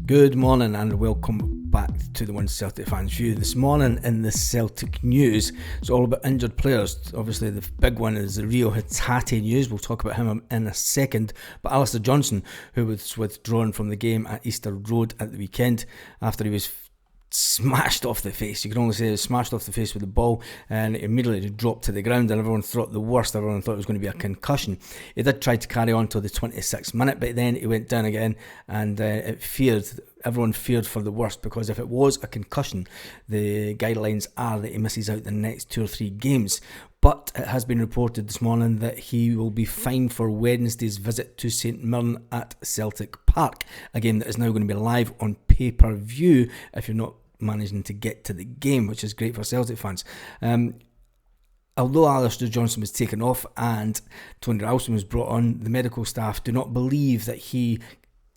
Good morning and welcome back to the One Celtic Fans View. This morning in the Celtic news, it's all about injured players. Obviously the big one is the Reo Hatate news. We'll talk about him in a second. But Alistair Johnston, who was withdrawn from the game at Easter Road at the weekend after he was smashed off the face. You can only say he was smashed off the face with the ball, and it immediately dropped to the ground, and everyone thought the worst. Everyone thought it was going to be a concussion. He did try to carry on till the 26th minute, but then he went down again, and everyone feared for the worst, because if it was a concussion, the guidelines are that he misses out the next 2 or 3 games. But it has been reported this morning that he will be fined for Wednesday's visit to St Mirren at Celtic Park, a game that is now going to be live on pay-per-view if you're not managing to get to the game, which is great for Celtic fans. Although Alistair Johnston was taken off and Tony Ralston was brought on, the medical staff do not believe that he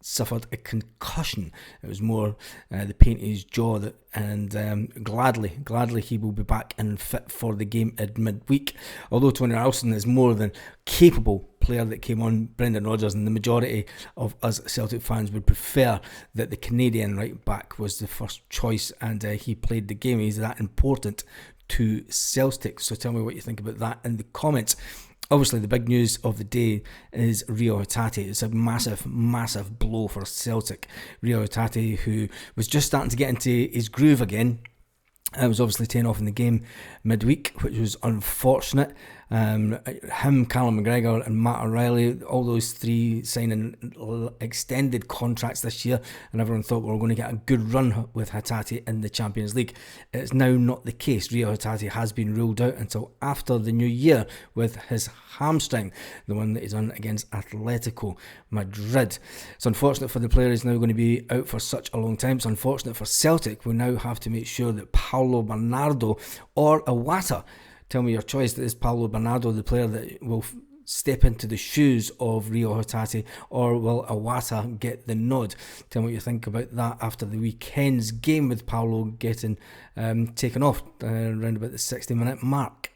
suffered a concussion. It was more the pain in his jaw, and gladly he will be back and fit for the game at midweek. Although Tony Ralston is more than capable player that came on, Brendan Rodgers and the majority of us Celtic fans would prefer that the Canadian right back was the first choice, and he played the game. He's that important to Celtic. So tell me what you think about that in the comments. Obviously, the big news of the day is Reo Hatate. It's a massive blow for Celtic. Reo Hatate, who was just starting to get into his groove again, was obviously taken off in the game midweek, which was unfortunate. Him, Callum McGregor and Matt O'Reilly, all those three signing extended contracts this year, and everyone thought we were going to get a good run with Hatate in the Champions League. It's now not the case. Reo Hatate has been ruled out until after the new year with his hamstring, the one that he's on against Atletico Madrid. It's unfortunate for the player. He's now going to be out for such a long time. It's unfortunate for Celtic. We now have to make sure that Paulo Bernardo or Iwata, tell me your choice, that is Paulo Bernardo the player that will step into the shoes of Reo Hatate, or will Iwata get the nod? Tell me what you think about that after the weekend's game, with Paulo getting taken off around about the 60-minute mark.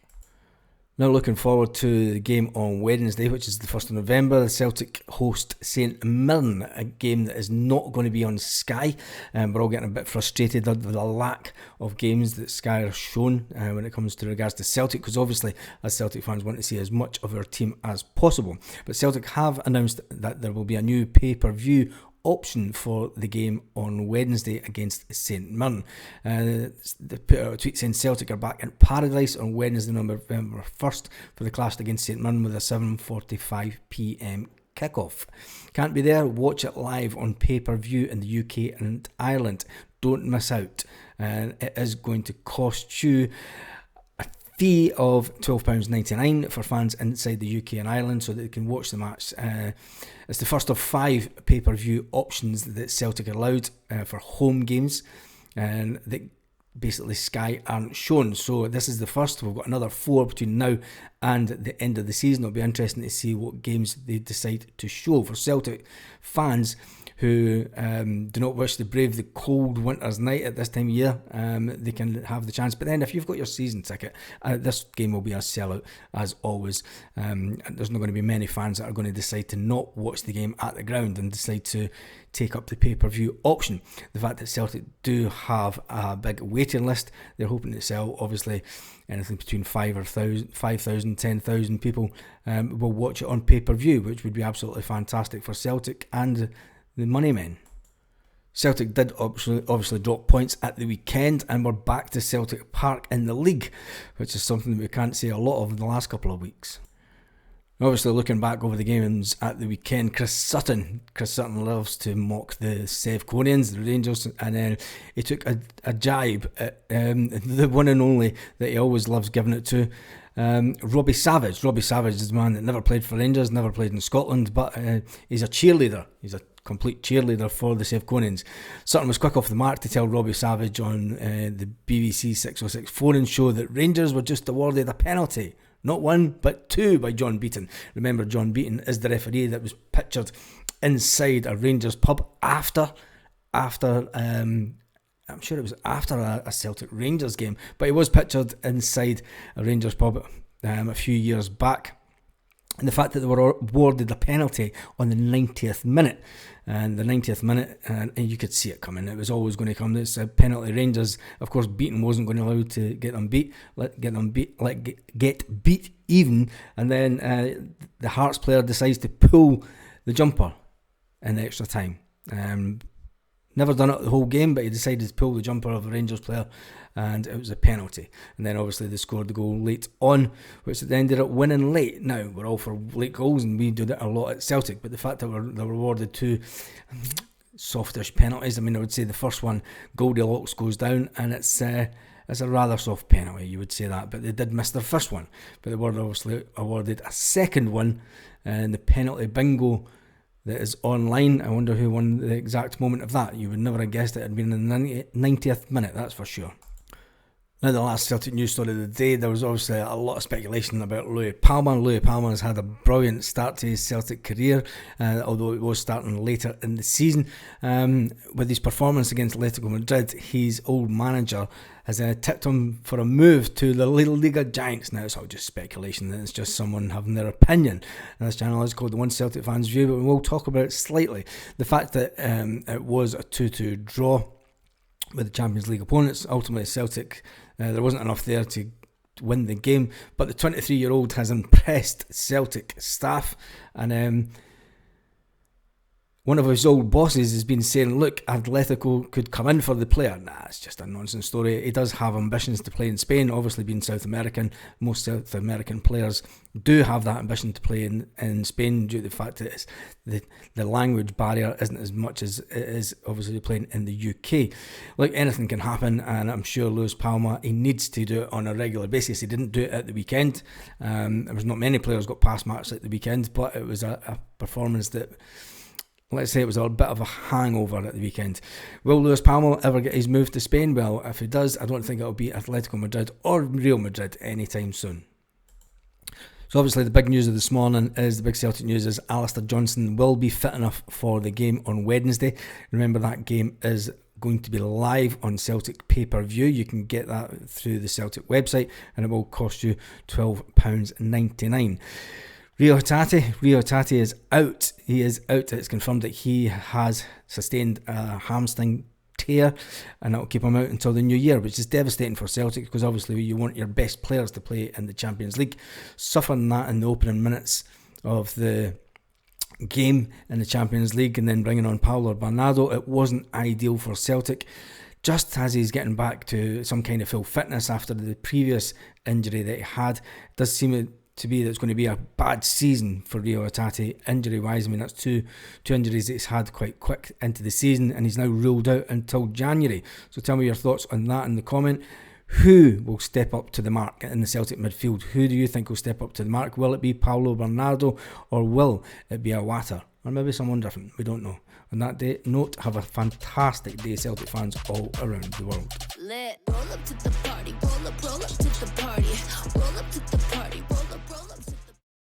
Now looking forward to the game on Wednesday, which is the 1st of November. The Celtic host St Mirren, a game that is not going to be on Sky. We're all getting a bit frustrated with the lack of games that Sky are shown when it comes to regards to Celtic, because obviously as Celtic fans want to see as much of our team as possible. But Celtic have announced that there will be a new pay-per-view option for the game on Wednesday against St Mirren. They put out a tweet saying Celtic are back in paradise on Wednesday, November 1st for the clash against St Mirren with a 7:45pm kickoff. Can't be there? Watch it live on pay-per-view in the UK and Ireland. Don't miss out. It is going to cost you a fee of £12.99 for fans inside the UK and Ireland, so that they can watch the match. It's the first of 5 pay-per-view options that Celtic allowed for home games, and that basically Sky aren't shown. So this is the first. We've got another 4 between now and the end of the season. It'll be interesting to see what games they decide to show. For Celtic fans who do not wish to brave the cold winter's night at this time of year, they can have the chance. But then if you've got your season ticket, this game will be a sellout as always. There's not going to be many fans that are going to decide to not watch the game at the ground and decide to take up the pay-per-view option. The fact that Celtic do have a big waiting list, they're hoping to sell obviously anything between 5,000, 10,000 people will watch it on pay-per-view, which would be absolutely fantastic for Celtic and the money men. Celtic did obviously drop points at the weekend, and we're back to Celtic Park in the league, which is something that we can't say a lot of in the last couple of weeks. Obviously, looking back over the games at the weekend, Chris Sutton loves to mock the Sevconians, the Rangers, and then he took a jibe at the one and only that he always loves giving it to, Robbie Savage. Robbie Savage is a man that never played for Rangers, never played in Scotland, but he's a cheerleader. He's a complete cheerleader for the Sevconians. Sutton was quick off the mark to tell Robbie Savage on the BBC 606 phone-in show that Rangers were just awarded a penalty. Not one, but 2 by John Beaton. Remember, John Beaton is the referee that was pictured inside a Rangers pub after I'm sure it was after a Celtic Rangers game, but he was pictured inside a Rangers pub a few years back. And the fact that they were awarded a penalty on the 90th minute. And the 90th minute, and you could see it coming. It was always going to come. This penalty. Rangers, of course, Beaton wasn't going to allow to get beat even. And then the Hearts player decides to pull the jumper in the extra time. Never done it the whole game, but he decided to pull the jumper of a Rangers player, and it was a penalty. And then obviously they scored the goal late on, which they ended up winning late. Now, we're all for late goals, and we do that a lot at Celtic, but the fact that they were awarded two softish penalties, I mean, I would say the first one, Goldilocks goes down, and it's a rather soft penalty, you would say that, but they did miss their first one. But they were obviously awarded a second one, and the penalty bingo that is online. I wonder who won the exact moment of that. You would never have guessed it had been in the 90th minute, that's for sure. Now, the last Celtic news story of the day, there was obviously a lot of speculation about Louis Palma. Louis Palma has had a brilliant start to his Celtic career, although it was starting later in the season. With his performance against Atletico Madrid, his old manager has tipped him for a move to the Little Liga Giants. Now, it's all just speculation, it's just someone having their opinion. And this channel is called The One Celtic Fans View, but we'll talk about it slightly. The fact that it was a 2-2 draw with the Champions League opponents, ultimately Celtic, there wasn't enough there to win the game, but the 23-year-old has impressed Celtic staff, and one of his old bosses has been saying, look, Atletico could come in for the player. Nah, it's just a nonsense story. He does have ambitions to play in Spain, obviously being South American. Most South American players do have that ambition to play in Spain due to the fact that the language barrier isn't as much as it is obviously playing in the UK. Look, anything can happen, and I'm sure Luis Palma, he needs to do it on a regular basis. He didn't do it at the weekend. There was not many players got past match at the weekend, but it was a performance that, let's say, it was a bit of a hangover at the weekend. Will Luis Palma ever get his move to Spain? Well, if he does, I don't think it'll be Atletico Madrid or Real Madrid anytime soon. So obviously the big news of this morning is, the big Celtic news is Alistair Johnston will be fit enough for the game on Wednesday. Remember, that game is going to be live on Celtic pay-per-view. You can get that through the Celtic website, and it will cost you £12.99. Reo Hatate is out. He is out. It's confirmed that he has sustained a hamstring tear, and that will keep him out until the new year, which is devastating for Celtic, because obviously you want your best players to play in the Champions League. Suffering that in the opening minutes of the game in the Champions League, and then bringing on Paulo Bernardo, it wasn't ideal for Celtic. Just as he's getting back to some kind of full fitness after the previous injury that he had, it does seem to be that it's going to be a bad season for Reo Hatate injury wise. I mean, that's two injuries that he's had quite quick into the season, and he's now ruled out until January. So tell me your thoughts on that in the comment. Who will step up to the mark in the Celtic midfield? Who do you think will step up to the mark? Will it be Paulo Bernardo, or will it be Iwata, or maybe someone different? We don't know. On that note, have a fantastic day, Celtic fans all around the world. Roll up to the party, roll up to the party, roll up to the party, roll